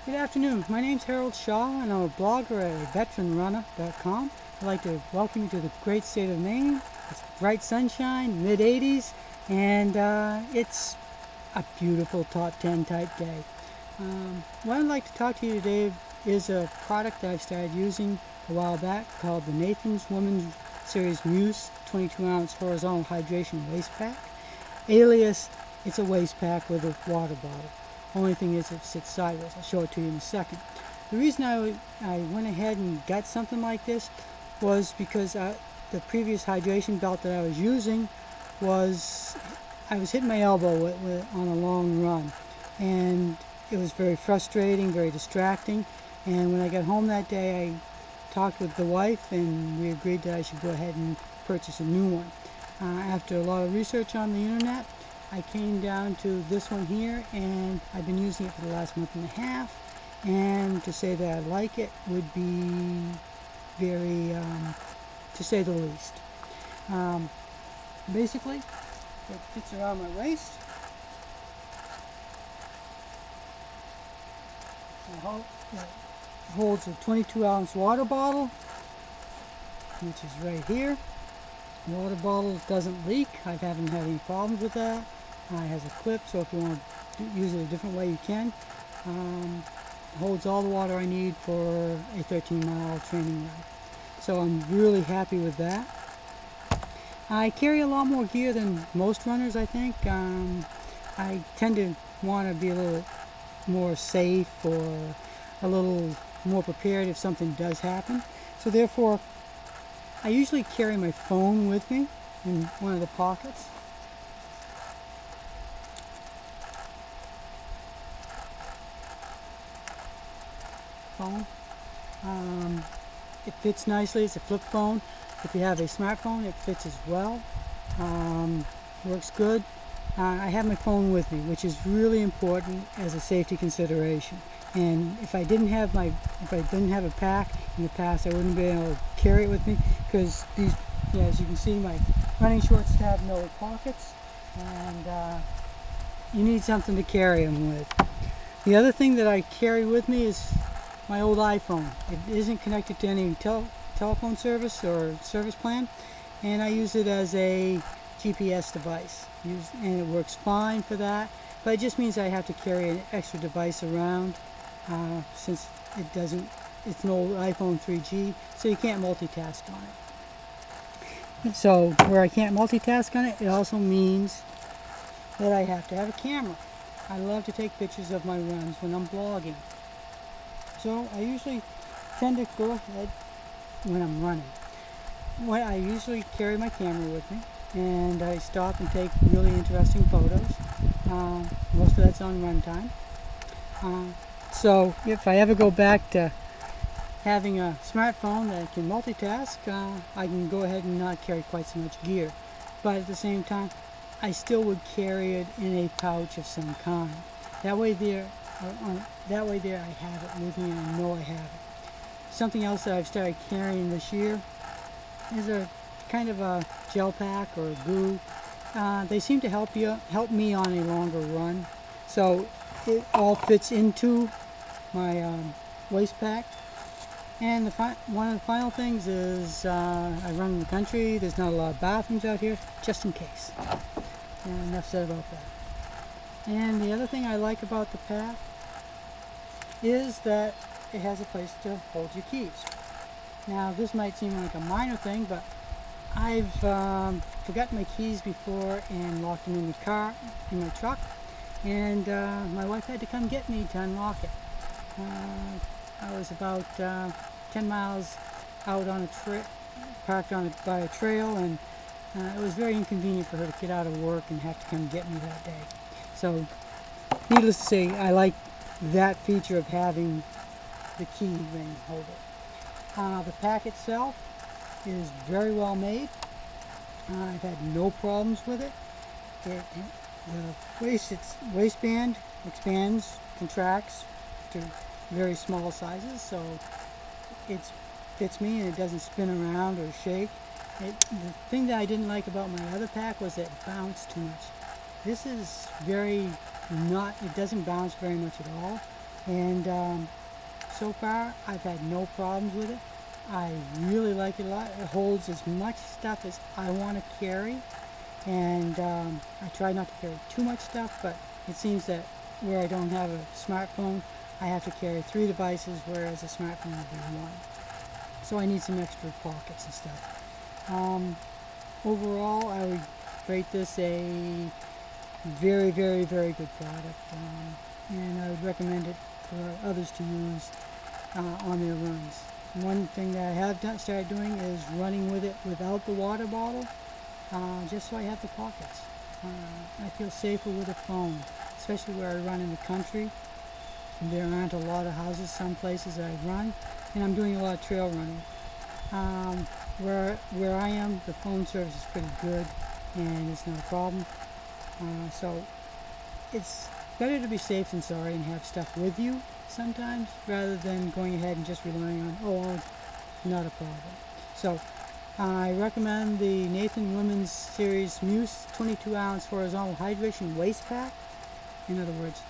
Good afternoon. My name's Harold Shaw, and I'm a blogger at veteranrunner.com. I'd like to welcome you to the great state of Maine. It's bright sunshine, mid-80s, and it's a beautiful top 10 type day. What I'd like to talk to you today is a product that I started using a while back called the Nathan's Women's Series Muse 22-ounce horizontal hydration waist pack. Alias, it's a waist pack with a water bottle. Only thing is it sits sideways. I'll show it to you in a second. The reason I went ahead and got something like this was because the previous hydration belt that I was using was, I was hitting my elbow on a long run, and it was very frustrating, very distracting. And when I got home that day, I talked with the wife and we agreed that I should go ahead and purchase a new one. After a lot of research on the internet, I came down to this one here, and I've been using it for the last month and a half, and to say that I like it would be very, to say the least. Basically, it fits around my waist. It holds a 22-ounce water bottle, which is right here. The water bottle doesn't leak. I haven't had any problems with that. It has a clip, so if you want to use it a different way, you can. Holds all the water I need for a 13-mile training run. So I'm really happy with that. I carry a lot more gear than most runners, I think. I tend to want to be a little more safe or a little more prepared if something does happen. So therefore, I usually carry my phone with me in one of the pockets. It fits nicely. It's a flip phone. If you have a smartphone, it fits as well. Works good. I have my phone with me, which is really important as a safety consideration. And if I didn't have a pack in the past, I wouldn't be able to carry it with me, because these, as you can see, my running shorts have no pockets, and you need something to carry them with. The other thing that I carry with me is my old iPhone. It isn't connected to any telephone service or service plan, and I use it as a GPS device, and it works fine for that. But it just means I have to carry an extra device around, since it's an old iPhone 3G, so you can't multitask on it. So where I can't multitask on it, it also means that I have to have a camera. I love to take pictures of my runs when I'm blogging. So I usually tend to go ahead when I'm running. I usually carry my camera with me, and I stop and take really interesting photos. Most of that's on run time. So if I ever go back to having a smartphone that can multitask, I can go ahead and not carry quite so much gear. But at the same time, I still would carry it in a pouch of some kind. That way there I have it with me and I know I have it. Something else that I've started carrying this year is a kind of a gel pack or a goo. They seem to help me on a longer run. So it all fits into my waist pack. And one of the final things is I run in the country. There's not a lot of bathrooms out here, just in case. And enough said about that. And the other thing I like about the pack is that it has a place to hold your keys. Now this might seem like a minor thing, but I've forgotten my keys before and locked them in the car, in my truck, and my wife had to come get me to unlock it. I was about 10 miles out on parked by a trail, and it was very inconvenient for her to get out of work and have to come get me that day. So, needless to say, I like that feature of having the key ring holder. The pack itself is very well made. I've had no problems with it. The waistband expands, contracts to very small sizes, so it fits me and it doesn't spin around or shake. The thing that I didn't like about my other pack was that it bounced too much. This is it doesn't bounce very much at all. And so far I've had no problems with it. I really like it a lot. It holds as much stuff as I want to carry, and I try not to carry too much stuff, but it seems that where I don't have a smartphone, I have to carry 3 devices, whereas a smartphone would be 1. So I need some extra pockets and stuff. Overall, I would rate this a very, very, very good product, and I would recommend it for others to use on their runs. One thing that I have started doing is running with it without the water bottle, just so I have the pockets. I feel safer with a phone, especially where I run in the country. There aren't a lot of houses some places that I run, and I'm doing a lot of trail running. Where I am, the phone service is pretty good, and it's not a problem. So it's better to be safe than sorry and have stuff with you sometimes, rather than going ahead and just relying on, oh, well, not a problem. So I recommend the Nathan Women's Series Muse 22-ounce horizontal hydration waist pack. In other words,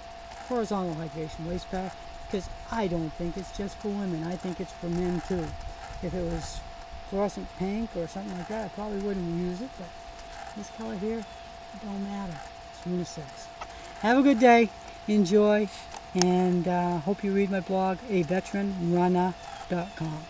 horizontal hydration waist pack, because I don't think it's just for women. I think it's for men too. If it was fluorescent pink or something like that, I probably wouldn't use it, but this color here, it don't matter. It's unisex. Have a good day. Enjoy. And hope you read my blog, aveteranrunner.com.